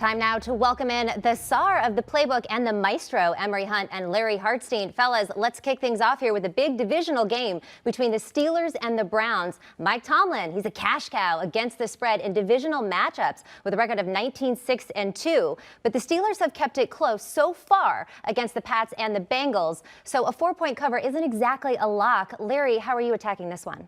Time now to welcome in the star of the playbook and the maestro, Emory Hunt and Larry Hartstein. Fellas, let's kick things off here with a big divisional game between the Steelers and the Browns. Mike Tomlin, he's a cash cow against the spread in divisional matchups with a record of 19-6-2. But the Steelers have kept it close so far against the Pats and the Bengals. So a 4-point cover isn't exactly a lock. Larry, how are you attacking this one?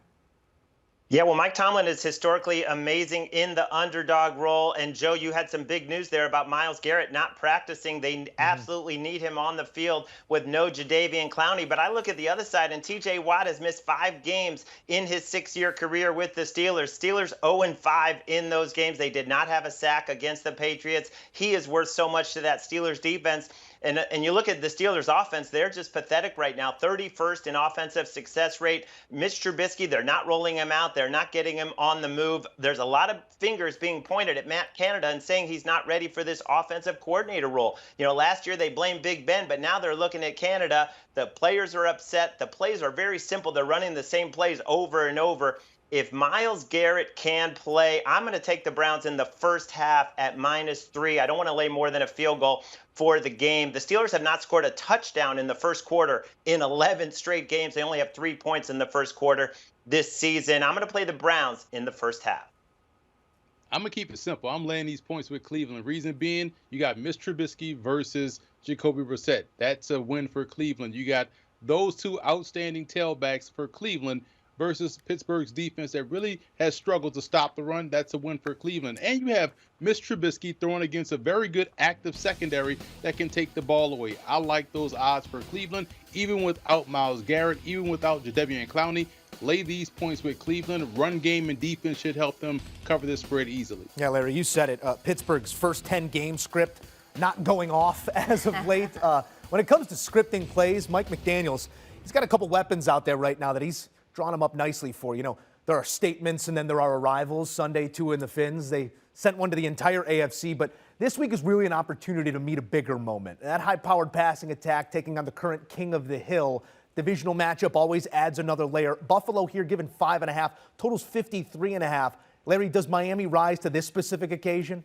Yeah, well, Mike Tomlin is historically amazing in the underdog role. And, Joe, you had some big news there about Myles Garrett not practicing. They absolutely need him on the field with no Jadeveon Clowney. But I look at the other side, and T.J. Watt has missed 5 games in his 6-year career with the Steelers. Steelers 0-5 in those games. They did not have a sack against the Patriots. He is worth so much to that Steelers defense. And you look at the Steelers offense, they're just pathetic right now. 31st in offensive success rate. Mitch Trubisky, they're not rolling him out. They're not getting him on the move. There's a lot of fingers being pointed at Matt Canada and saying he's not ready for this offensive coordinator role. You know, last year they blamed Big Ben, but now they're looking at Canada. The players are upset. The plays are very simple. They're running the same plays over and over. If Myles Garrett can play, I'm going to take the Browns in the first half at -3. I don't want to lay more than a field goal for the game. The Steelers have not scored a touchdown in the first quarter in 11 straight games. They only have 3 points in the first quarter this season. I'm going to play the Browns in the first half. I'm going to keep it simple. I'm laying these points with Cleveland. Reason being, you got Mitch Trubisky versus Jacoby Brissett. That's a win for Cleveland. You got those two outstanding tailbacks for Cleveland versus Pittsburgh's defense that really has struggled to stop the run. That's a win for Cleveland. And you have Mitch Trubisky throwing against a very good active secondary that can take the ball away. I like those odds for Cleveland, even without Myles Garrett, even without Jadeveon Clowney. Lay these points with Cleveland. Run game and defense should help them cover this spread easily. Yeah, Larry, you said it. Pittsburgh's first 10-game script not going off as of late. When it comes to scripting plays, Mike McDaniels, he's got a couple weapons out there right now that he's drawn them up nicely for. You know, there are statements and then there are arrivals. Sunday, 2 in the Finns. They sent one to the entire AFC, but this week is really an opportunity to meet a bigger moment. That high-powered passing attack taking on the current king of the hill. Divisional matchup always adds another layer. Buffalo here given 5.5, totals 53.5. Larry, does Miami rise to this specific occasion?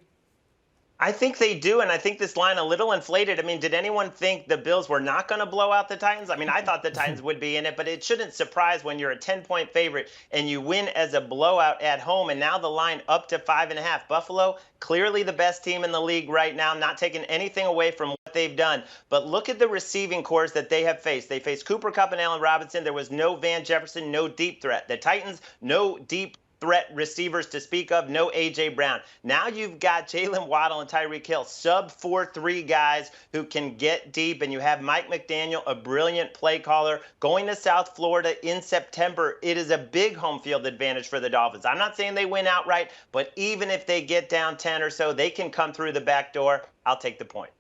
I think they do, and I think this line a little inflated. I mean, did anyone think the Bills were not going to blow out the Titans? I mean, I thought the Titans would be in it, but it shouldn't surprise when you're a 10-point favorite and you win as a blowout at home, and now the line up to 5.5. Buffalo, clearly the best team in the league right now, not taking anything away from what they've done. But look at the receiving cores that they have faced. They faced Cooper Kupp and Allen Robinson. There was no Van Jefferson, no deep threat. The Titans, no deep threat receivers to speak of, no A.J. Brown. Now you've got Jalen Waddle and Tyreek Hill, sub 4-3 guys who can get deep, and you have Mike McDaniel, a brilliant play caller, going to South Florida in September. It is a big home field advantage for the Dolphins. I'm not saying they win outright, but even if they get down 10 or so, they can come through the back door. I'll take the point.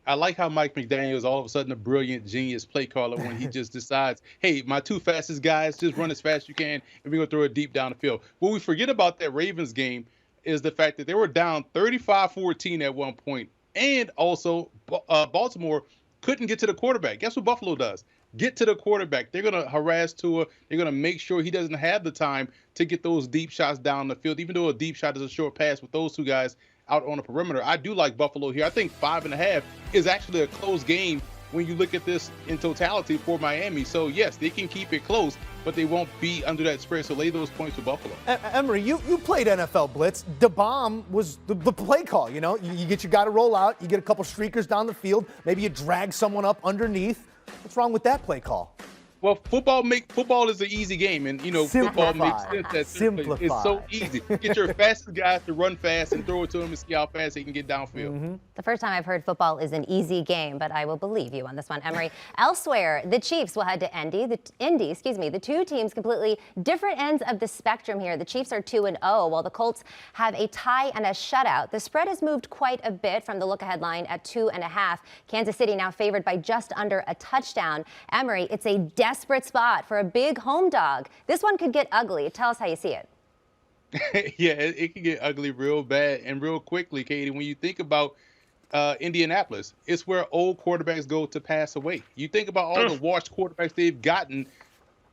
I like how Mike McDaniel is all of a sudden a brilliant, genius play caller when he just decides, hey, my 2 fastest guys, just run as fast as you can, and we're going to throw it deep down the field. What we forget about that Ravens game is the fact that they were down 35-14 at one point, and also Baltimore couldn't get to the quarterback. Guess what Buffalo does? Get to the quarterback. They're going to harass Tua. They're going to make sure he doesn't have the time to get those deep shots down the field, even though a deep shot is a short pass with those 2 guys out on the perimeter. I do like Buffalo here. I think 5.5 is actually a close game when you look at this in totality for Miami. So, yes, they can keep it close, but they won't be under that spread. So lay those points for Buffalo. Emory, you played NFL Blitz. The bomb was the play call. You know, you get your guy to roll out. You get a couple streakers down the field. Maybe you drag someone up underneath. What's wrong with that play call? Well, football is an easy game, and football makes sense. It's so easy. Get your fastest guys to run fast and throw it to them and see how fast they can get downfield. The first time I've heard football is an easy game, but I will believe you on this one, Emory. Elsewhere, the Chiefs will head to Indy. The 2 teams completely different ends of the spectrum here. The Chiefs are 2-0, while the Colts have a tie and a shutout. The spread has moved quite a bit from the look-ahead line at 2.5. Kansas City now favored by just under a touchdown. Emory, it's a desperate spot for a big home dog. This one could get ugly. Tell us how you see it. Yeah, it can get ugly real bad and real quickly, Katie. When you think about Indianapolis, it's where old quarterbacks go to pass away. You think about all the washed quarterbacks they've gotten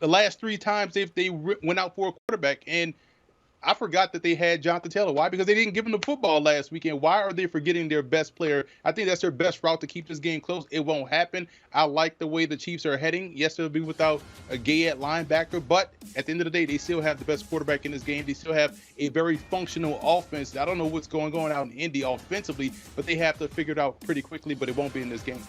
the last 3 times they went out for a quarterback, and I forgot that they had Jonathan Taylor. Why? Because they didn't give him the football last weekend. Why are they forgetting their best player? I think that's their best route to keep this game close. It won't happen. I like the way the Chiefs are heading. Yes, they'll be without a Gay at linebacker, but at the end of the day, they still have the best quarterback in this game. They still have a very functional offense. I don't know what's going on out in Indy offensively, but they have to figure it out pretty quickly, but it won't be in this game.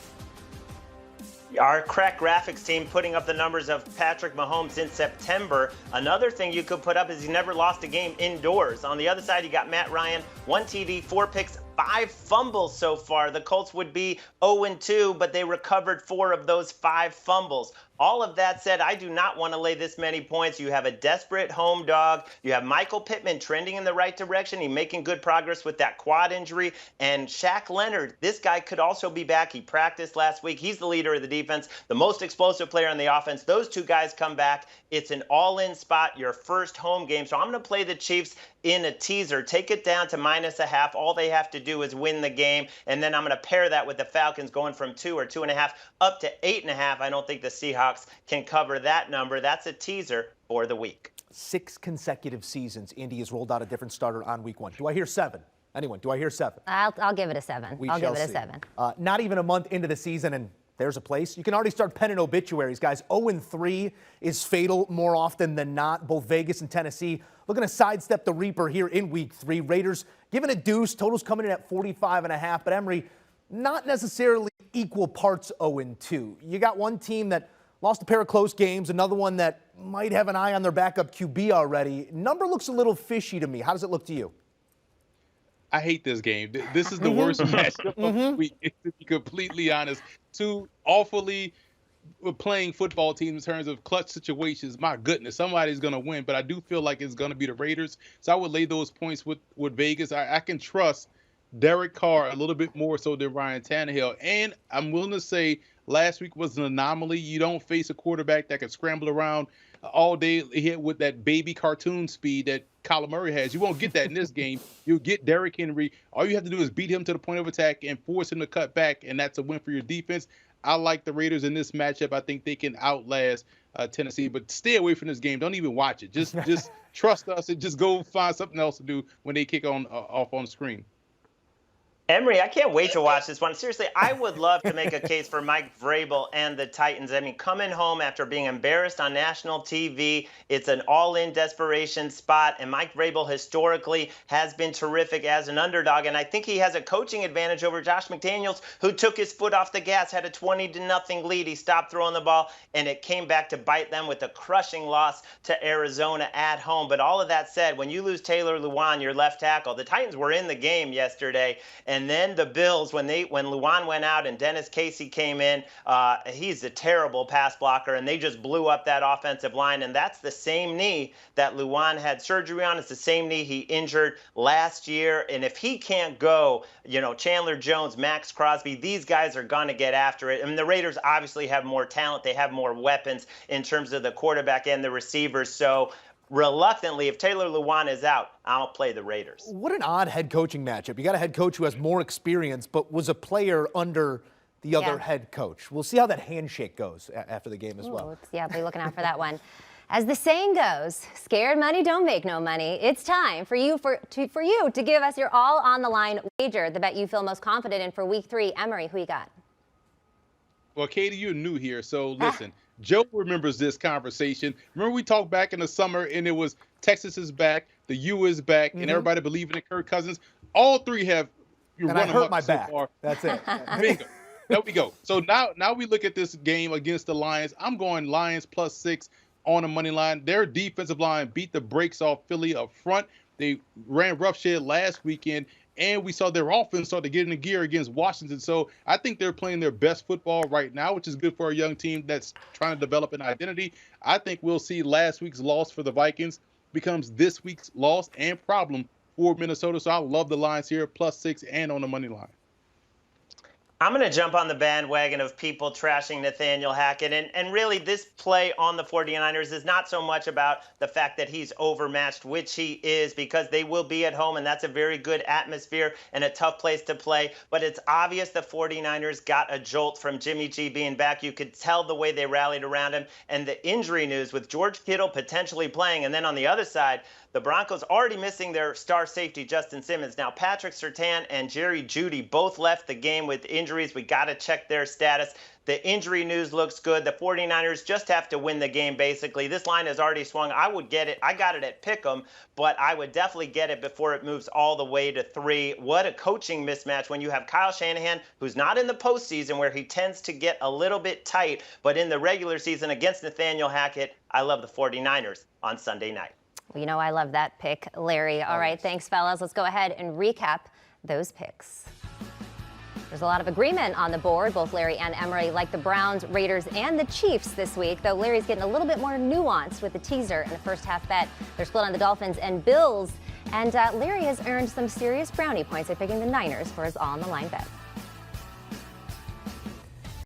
Our crack graphics team putting up the numbers of Patrick Mahomes in September. Another thing you could put up is he never lost a game indoors. On the other side, you got Matt Ryan, 1 TD, 4 picks, 5 fumbles so far. The Colts would be 0-2, but they recovered 4 of those 5 fumbles. All of that said, I do not want to lay this many points. You have a desperate home dog. You have Michael Pittman trending in the right direction. He's making good progress with that quad injury. And Shaq Leonard, this guy could also be back. He practiced last week. He's the leader of the defense, the most explosive player on the offense. Those 2 guys come back. It's an all-in spot, your first home game. So I'm going to play the Chiefs in a teaser. Take it down to -0.5. All they have to do is win the game. And then I'm going to pair that with the Falcons going from 2 or 2.5 up to 8.5. I don't think the Seahawks can cover that number. That's a teaser for the week. 6 consecutive seasons, Indy has rolled out a different starter on week 1. Do I hear 7? Anyone? Do I hear 7? I'll give it a 7. I'll give it a 7. Not even a month into the season, and there's a place. You can already start penning obituaries, guys. 0-3 is fatal more often than not. Both Vegas and Tennessee looking to sidestep the Reaper here in week 3. Raiders giving a deuce. Totals coming in at 45.5. But Emory, not necessarily equal parts 0-2. You got one team that lost a pair of close games, another one that might have an eye on their backup QB already. Number looks a little fishy to me. How does it look to you? I hate this game. This is the worst matchup of the week, to be completely honest. 2 awfully playing football teams in terms of clutch situations. My goodness, somebody's going to win, but I do feel like it's going to be the Raiders. So I would lay those points with Vegas. I can trust Derek Carr a little bit more so than Ryan Tannehill. And I'm willing to say last week was an anomaly. You don't face a quarterback that can scramble around all day hit with that baby cartoon speed that Kyler Murray has. You won't get that in this game. You'll get Derrick Henry. All you have to do is beat him to the point of attack and force him to cut back, and that's a win for your defense. I like the Raiders in this matchup. I think they can outlast Tennessee, but stay away from this game. Don't even watch it. Just trust us and just go find something else to do when they kick on off on the screen. Emory, I can't wait to watch this one. Seriously, I would love to make a case for Mike Vrabel and the Titans. I mean, coming home after being embarrassed on national TV, it's an all-in desperation spot, and Mike Vrabel historically has been terrific as an underdog, and I think he has a coaching advantage over Josh McDaniels, who took his foot off the gas, had a 20-0 lead. He stopped throwing the ball, and it came back to bite them with a crushing loss to Arizona at home. But all of that said, when you lose Taylor Lewan, your left tackle, the Titans were in the game yesterday. And then the Bills, when Luan went out and Dennis Casey came in, he's a terrible pass blocker, and they just blew up that offensive line. And that's the same knee that Luan had surgery on. It's the same knee he injured last year. And if he can't go, Chandler Jones, Max Crosby, these guys are going to get after it. I mean, the Raiders obviously have more talent. They have more weapons in terms of the quarterback and the receivers. So reluctantly, if Taylor Lewan is out, I'll play the Raiders. What an odd head coaching matchup. You got a head coach who has more experience, but was a player under the other head coach. We'll see how that handshake goes after the game as well. Be looking out for that one. As the saying goes, scared money don't make no money. It's time for you to give us your all on the line wager, the bet you feel most confident in for week 3. Emory, who you got? Well, Katie, you're new here, so listen. Joe remembers this conversation. Remember we talked back in the summer, and it was Texas is back, the U is back, and everybody believing in Kirk Cousins. All 3 have and I hurt my back. Far. That's it. Bingo. There we go. So now we look at this game against the Lions. I'm going Lions +6 on the money line. Their defensive line beat the brakes off Philly up front. They ran roughshod last weekend, and we saw their offense start to get into gear against Washington. So I think they're playing their best football right now, which is good for a young team that's trying to develop an identity. I think we'll see last week's loss for the Vikings becomes this week's loss and problem for Minnesota. So I love the Lions here, +6 and on the money line. I'm going to jump on the bandwagon of people trashing Nathaniel Hackett. And really, this play on the 49ers is not so much about the fact that he's overmatched, which he is, because they will be at home, and that's a very good atmosphere and a tough place to play. But it's obvious the 49ers got a jolt from Jimmy G being back. You could tell the way they rallied around him. And the injury news with George Kittle potentially playing, and then on the other side, the Broncos already missing their star safety, Justin Simmons. Now, Patrick Surtain and Jerry Jeudy both left the game with injuries. We got to check their status. The injury news looks good. The 49ers just have to win the game, basically. This line has already swung. I would get it. I got it at Pick'em, but I would definitely get it before it moves all the way to 3. What a coaching mismatch when you have Kyle Shanahan, who's not in the postseason where he tends to get a little bit tight, but in the regular season against Nathaniel Hackett, I love the 49ers on Sunday night. Well, you know, I love that pick, Larry. All right, thanks, fellas. Let's go ahead and recap those picks. There's a lot of agreement on the board. Both Larry and Emory like the Browns, Raiders, and the Chiefs this week, though Larry's getting a little bit more nuanced with the teaser in the first half bet. They're split on the Dolphins and Bills, and Larry has earned some serious brownie points by picking the Niners for his all-on-the-line bet.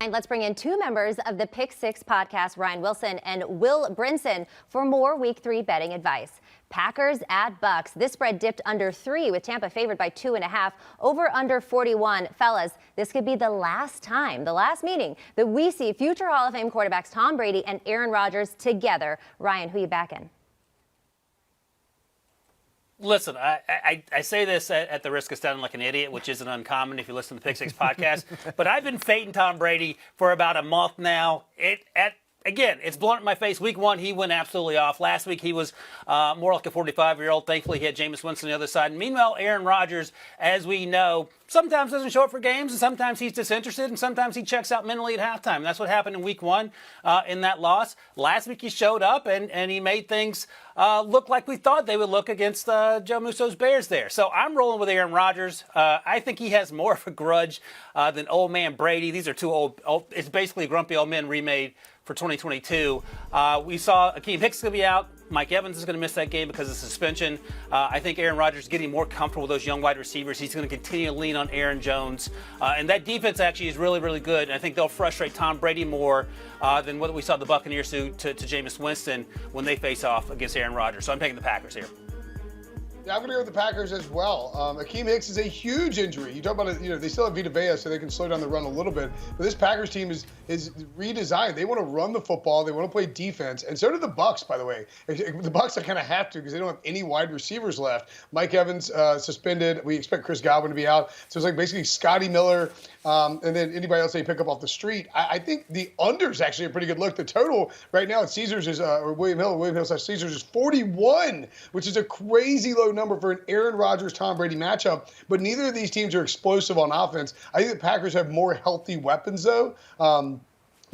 And let's bring in 2 members of the Pick 6 podcast, Ryan Wilson and Will Brinson, for more Week 3 betting advice. Packers at Bucks. This spread dipped under 3 with Tampa favored by 2.5. Over under 41. Fellas, this could be the last time, the last meeting that we see future Hall of Fame quarterbacks Tom Brady and Aaron Rodgers together. Ryan, who you backing? Listen, I say this at the risk of sounding like an idiot, which isn't uncommon if you listen to the Pick 6 podcast, but I've been fading Tom Brady for about a month now. Again, it's blown up in my face. Week 1, he went absolutely off. Last week, he was more like a 45-year-old. Thankfully, he had Jameis Winston on the other side. And meanwhile, Aaron Rodgers, as we know, sometimes doesn't show up for games, and sometimes he's disinterested, and sometimes he checks out mentally at halftime. And that's what happened in Week 1 in that loss. Last week, he showed up, and he made things look like we thought they would look against Joe Musso's Bears there. So I'm rolling with Aaron Rodgers. I think he has more of a grudge than old man Brady. These are two old it's basically Grumpy Old Men remade for 2022. We saw Akeem Hicks is going to be out. Mike Evans is going to miss that game because of suspension. I think Aaron Rodgers is getting more comfortable with those young wide receivers. He's going to continue to lean on Aaron Jones. And that defense actually is really, really good. And I think they'll frustrate Tom Brady more than what we saw the Buccaneers do to Jameis Winston when they face off against Aaron Rodgers. So I'm taking the Packers here. Yeah, I'm going to go with the Packers as well. Akeem Hicks is a huge injury. You talk about it, they still have Vita Vea, so they can slow down the run a little bit. But this Packers team is redesigned. They want to run the football. They want to play defense. And so do the Bucs, by the way. The Bucs, I kind of have to because they don't have any wide receivers left. Mike Evans suspended. We expect Chris Godwin to be out. So it's like basically Scotty Miller and then anybody else they pick up off the street. I think the under is actually a pretty good look. The total right now at Caesars is, or William Hill/Caesars is 41, which is a crazy low number for an Aaron Rodgers, Tom Brady matchup. But neither of these teams are explosive on offense. I think the Packers have more healthy weapons, though.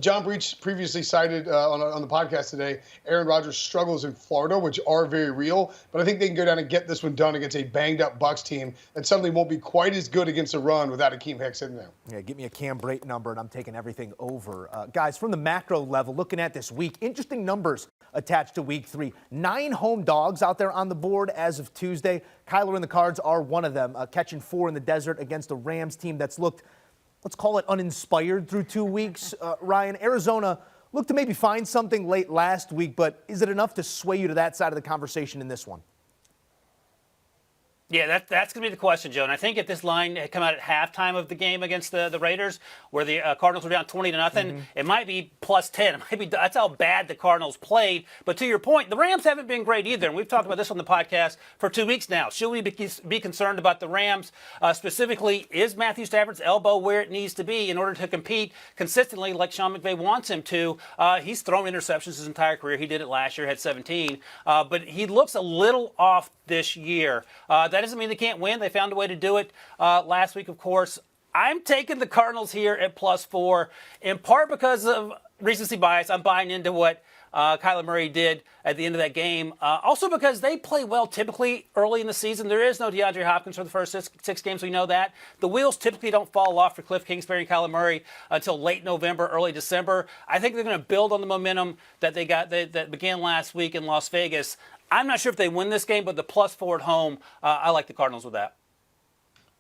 John Breach previously cited on the podcast today, Aaron Rodgers' struggles in Florida, which are very real. But I think they can go down and get this one done against a banged-up Bucs team that suddenly won't be quite as good against the run without Akeem Hicks in there. Yeah, give me a Cam Brate number, and I'm taking everything over. Guys, from the macro level, looking at this week, interesting numbers attached to Week 3. 9 home dogs out there on the board as of Tuesday. Kyler and the Cards are one of them, catching 4 in the desert against a Rams team that's looked, let's call it, uninspired through 2 weeks. Ryan, Arizona looked to maybe find something late last week, but is it enough to sway you to that side of the conversation in this one? Yeah, that's going to be the question, Joe. And I think if this line had come out at halftime of the game against the Raiders, where the Cardinals were down 20-0, it might be plus 10. That's how bad the Cardinals played. But to your point, the Rams haven't been great either. And we've talked about this on the podcast for 2 weeks now. Should we be concerned about the Rams? Specifically, is Matthew Stafford's elbow where it needs to be in order to compete consistently like Sean McVay wants him to? He's thrown interceptions his entire career. He did it last year, had 17. But he looks a little off this year. That doesn't mean they can't win. They found a way to do it last week, of course. I'm taking the Cardinals here at +4, in part because of recency bias. I'm buying into what Kyler Murray did at the end of that game. Also because they play well typically early in the season. There is no DeAndre Hopkins for the first six games. We know that. The wheels typically don't fall off for Cliff Kingsbury and Kyler Murray until late November, early December. I think they're going to build on the momentum that they got that began last week in Las Vegas. I'm not sure if they win this game, but the +4 at home, I like the Cardinals with that.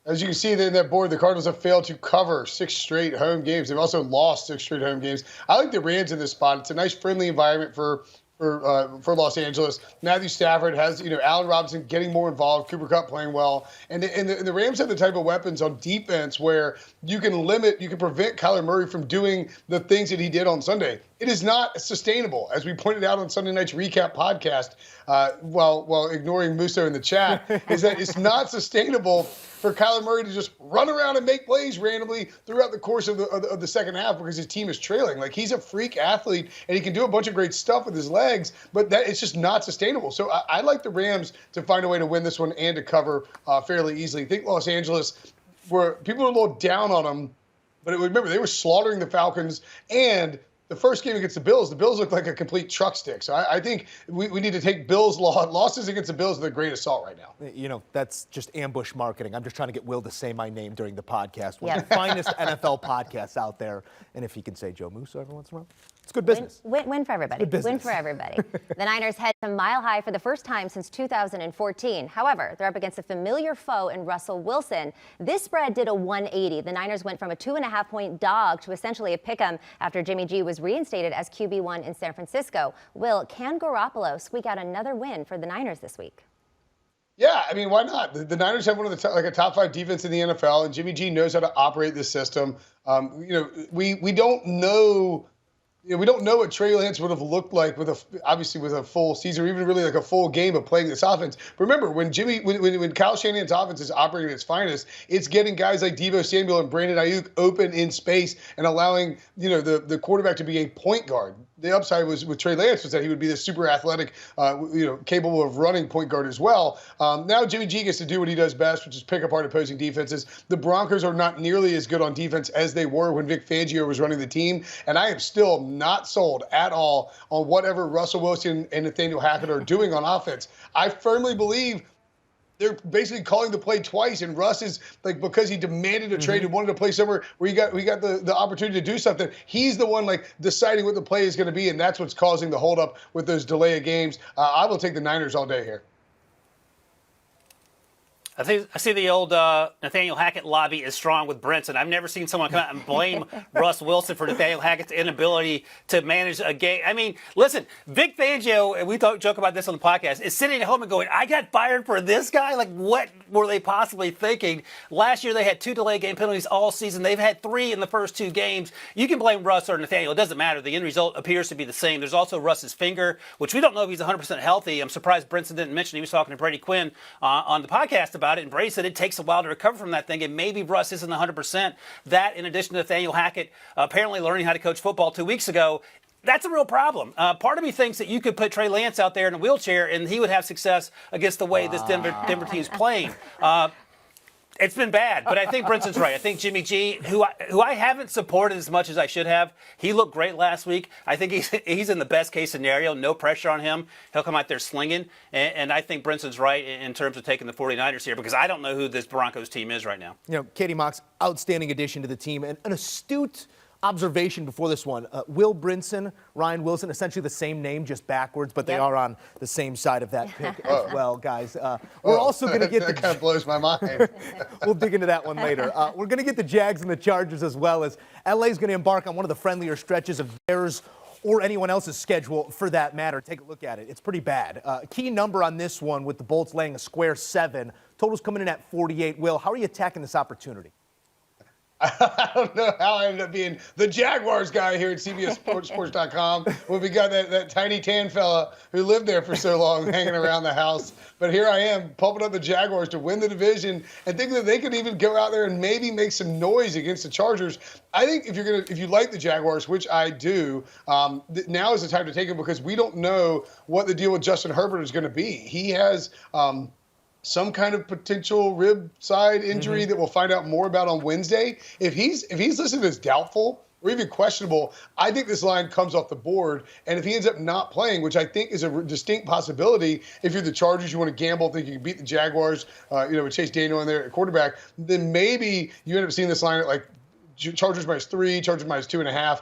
As you can see in that board, the Cardinals have failed to cover 6 straight home games. They've also lost 6 straight home games. I like the Rams in this spot. It's a nice, friendly environment for for Los Angeles. Matthew Stafford has, Allen Robinson getting more involved, Cooper Kupp playing well. And the Rams have the type of weapons on defense where you can prevent Kyler Murray from doing the things that he did on Sunday. It is not sustainable, as we pointed out on Sunday night's recap podcast, while ignoring Musso in the chat, is that it's not sustainable for Kyler Murray to just run around and make plays randomly throughout the course of the second half because his team is trailing. Like, he's a freak athlete, and he can do a bunch of great stuff with his legs, but it's just not sustainable. So I like the Rams to find a way to win this one and to cover fairly easily. I think Los Angeles, where people are a little down on them, but remember, they were slaughtering the Falcons, and the first game against the Bills looked like a complete truck stick. So I think we need to take Bills' losses against the Bills with a great assault right now. That's just ambush marketing. I'm just trying to get Will to say my name during the podcast. One of the finest NFL podcasts out there. And if he can say Joe Musso every once in a while, it's good business. Win for everybody. Good business. Win for everybody. The Niners head to Mile High for the first time since 2014. However, they're up against a familiar foe in Russell Wilson. This spread did a 180. The Niners went from a 2.5-point dog to essentially a pick'em after Jimmy G was reinstated as QB1 in San Francisco. Will, can Garoppolo squeak out another win for the Niners this week? Yeah, I mean, why not? The Niners have one of the a top 5 defense in the NFL, and Jimmy G knows how to operate this system. We don't know. We don't know what Trey Lance would have looked like with a full season, or even really like a full game of playing this offense. But remember, when Kyle Shanahan's offense is operating at its finest, it's getting guys like Deebo Samuel and Brandon Ayuk open in space and allowing the quarterback to be a point guard. The upside was with Trey Lance was that he would be this super athletic, capable of running point guard as well. Now Jimmy G gets to do what he does best, which is pick apart opposing defenses. The Broncos are not nearly as good on defense as they were when Vic Fangio was running the team, and I am still not sold at all on whatever Russell Wilson and Nathaniel Hackett are doing on offense. I firmly believe they're basically calling the play twice, and Russ is like, because he demanded a trade and wanted to play somewhere where we got the opportunity to do something. He's the one deciding what the play is going to be, and that's what's causing the holdup with those delay of games. I will take the Niners all day here. I see the old Nathaniel Hackett lobby is strong with Brinson. I've never seen someone come out and blame Russ Wilson for Nathaniel Hackett's inability to manage a game. I mean, listen, Vic Fangio, and we joke about this on the podcast, is sitting at home and going, I got fired for this guy? Like, what were they possibly thinking? Last year they had 2 delay game penalties all season. They've had 3 in the first 2 games. You can blame Russ or Nathaniel. It doesn't matter. The end result appears to be the same. There's also Russ's finger, which we don't know if he's 100% healthy. I'm surprised Brinson didn't mention. He was talking to Brady Quinn on the podcast about it, and Brady said it takes a while to recover from that thing, and maybe Russ isn't 100%. That, in addition to Nathaniel Hackett apparently learning how to coach football 2 weeks ago, that's a real problem. Part of me thinks that you could put Trey Lance out there in a wheelchair and he would have success against the way this Denver team's playing. It's been bad, but I think Brinson's right. I think Jimmy G, who I haven't supported as much as I should have, he looked great last week. I think he's in the best case scenario. No pressure on him. He'll come out there slinging. And I think Brinson's right in terms of taking the 49ers here, because I don't know who this Broncos team is right now. Katie Mox, outstanding addition to the team, and an astute observation before this one. Will Brinson, Ryan Wilson, essentially the same name, just backwards, but they are on the same side of that pick as well, guys. We're also going to get that kind of blows my mind. We'll dig into that one later. We're going to get the Jags and the Chargers as well, as LA's going to embark on one of the friendlier stretches of theirs or anyone else's schedule for that matter. Take a look at it. It's pretty bad. Key number on this one with the Bolts laying a square 7. Totals coming in at 48. Will, how are you attacking this opportunity? I don't know how I ended up being the Jaguars guy here at CBS Sports.com when we got that tiny tan fella who lived there for so long hanging around the house. But here I am pumping up the Jaguars to win the division and thinking that they could even go out there and maybe make some noise against the Chargers. I think if you like the Jaguars, which I do, now is the time to take them, because we don't know what the deal with Justin Herbert is going to be. He has some kind of potential rib side injury that we'll find out more about on Wednesday. If he's listed as doubtful or even questionable, I think this line comes off the board. And if he ends up not playing, which I think is a distinct possibility, if you're the Chargers, you want to gamble, think you can beat the Jaguars, with Chase Daniel in there at quarterback, then maybe you end up seeing this line at like Chargers -3, Chargers -2.5.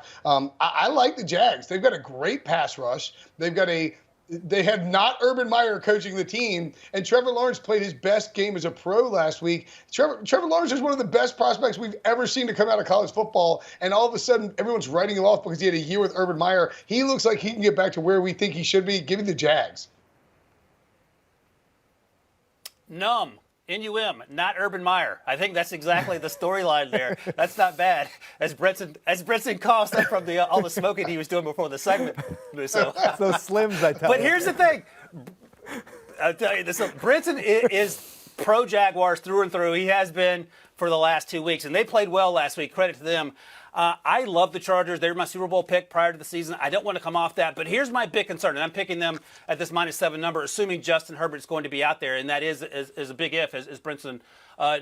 I like the Jags. They've got a great pass rush. They've got a They had not Urban Meyer coaching the team, and Trevor Lawrence played his best game as a pro last week. Trevor Lawrence is one of the best prospects we've ever seen to come out of college football, and all of a sudden everyone's writing him off because he had a year with Urban Meyer. He looks like he can get back to where we think he should be. Give me the Jags. Numb. NUM, not Urban Meyer. I think that's exactly the storyline there. That's not bad. As Brinson coughs up from all the smoking he was doing before the segment. So Those Slims, I tell you. But here's the thing. I'll tell you this. Brinson is pro Jaguars through and through. He has been for the last 2 weeks, and they played well last week. Credit to them. I love the Chargers. They were my Super Bowl pick prior to the season. I don't want to come off that, but here's my big concern, and I'm picking them at this -7 number, assuming Justin Herbert's going to be out there, and that is a big if, as Brinson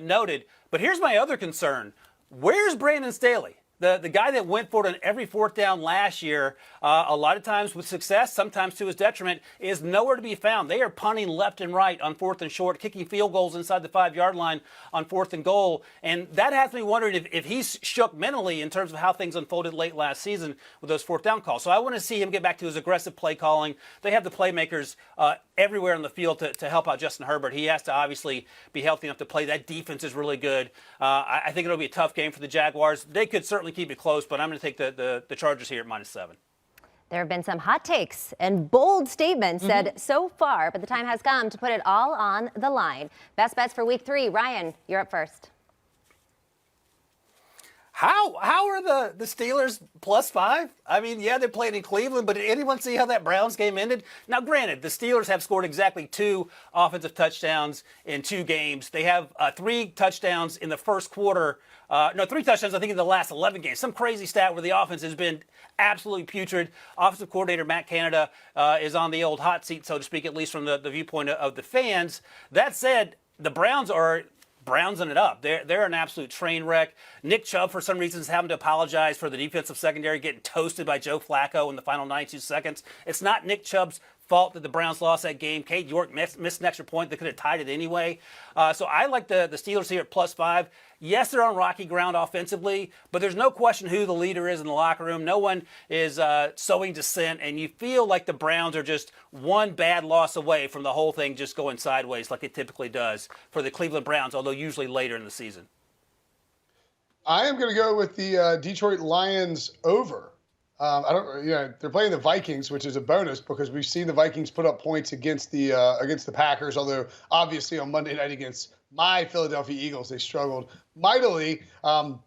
noted. But here's my other concern. Where's Brandon Staley? The guy that went for it on every fourth down last year, a lot of times with success, sometimes to his detriment, is nowhere to be found. They are punting left and right on 4th and short, kicking field goals inside the 5-yard line on 4th and goal. And that has me wondering if he's shook mentally in terms of how things unfolded late last season with those 4th down calls. So I want to see him get back to his aggressive play calling. They have the playmakers everywhere on the field to help out Justin Herbert. He has to obviously be healthy enough to play. That defense is really good. I think it'll be a tough game for the Jaguars. They could certainly keep it close, but I'm going to take the Chargers here at -7. There have been some hot takes and bold statements said so far, but the time has come to put it all on the line. Best bets for week 3. Ryan, you're up first. How are the Steelers +5? I mean, yeah, they played in Cleveland, but did anyone see how that Browns game ended? Now, granted, the Steelers have scored exactly 2 offensive touchdowns in 2 games. They have 3 touchdowns in the first quarter. 3 touchdowns, I think, in the last 11 games. Some crazy stat where the offense has been absolutely putrid. Offensive coordinator Matt Canada is on the old hot seat, so to speak, at least from the viewpoint of the fans. That said, the Browns are Brownsing it up. They're an absolute train wreck. Nick Chubb, for some reason, is having to apologize for the defensive secondary getting toasted by Joe Flacco in the final 92 seconds. It's not Nick Chubb's fault that the Browns lost that game. Cade York missed an extra point. They could have tied it anyway. So I like the Steelers here at +5. Yes, they're on rocky ground offensively, but there's no question who the leader is in the locker room. No one is sowing dissent, and you feel like the Browns are just one bad loss away from the whole thing just going sideways like it typically does for the Cleveland Browns, although usually later in the season. I am going to go with the Detroit Lions over. They're playing the Vikings, which is a bonus because we've seen the Vikings put up points against the Packers. Although obviously on Monday night against my Philadelphia Eagles, they struggled mightily. The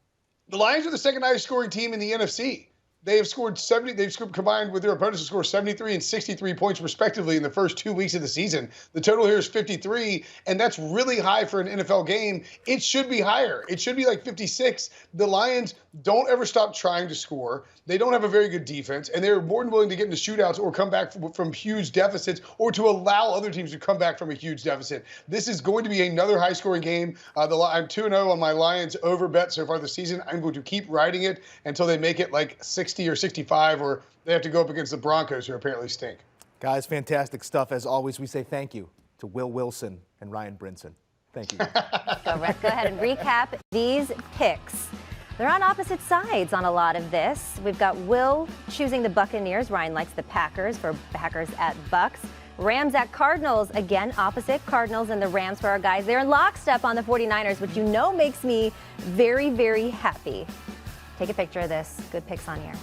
Lions are the second highest scoring team in the NFC. They have scored 70. They've combined with their opponents to score 73 and 63 points respectively in the first 2 weeks of the season. The total here is 53, and that's really high for an NFL game. It should be higher. It should be like 56. The Lions don't ever stop trying to score. They don't have a very good defense, and they're more than willing to get into shootouts or come back from huge deficits or to allow other teams to come back from a huge deficit. This is going to be another high-scoring game. I'm 2-0 on my Lions over bet so far this season. I'm going to keep riding it until they make it like 60 or 65, or they have to go up against the Broncos, who apparently stink. Guys, fantastic stuff. As always, we say thank you to Will Wilson and Ryan Brinson. Thank you. Go ahead and recap these picks. They're on opposite sides on a lot of this. We've got Will choosing the Buccaneers. Ryan likes the Packers for Packers at Bucks. Rams at Cardinals. Again, opposite Cardinals and the Rams for our guys. They're in lockstep on the 49ers, which you know makes me very, very happy. Take a picture of this. Good picks on here.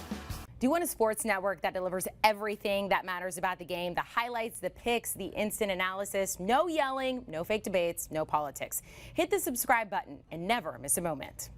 Do you want a sports network that delivers everything that matters about the game? The highlights, the picks, the instant analysis. No yelling, no fake debates, no politics. Hit the subscribe button and never miss a moment.